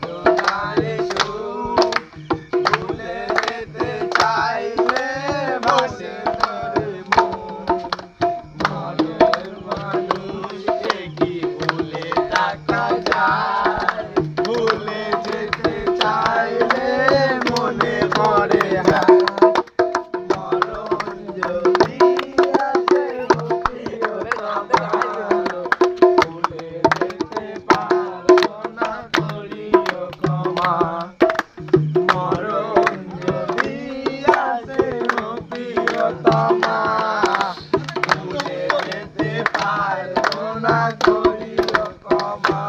তোমারে সুখ ভুলে যেতে চাইলে ভাসে তোর মুখ মনের মানুষকে কি ভুলে থাকা যায় ভুলে যেতে চাইলে মনে পড়ে হায় মরণ যদি আসে ভুলে যেতে পারবো না করিও ক্ষমা মরণ যদি আসে প্রিয়তমা ভুলে যেতে পারবো না করিও ক্ষমা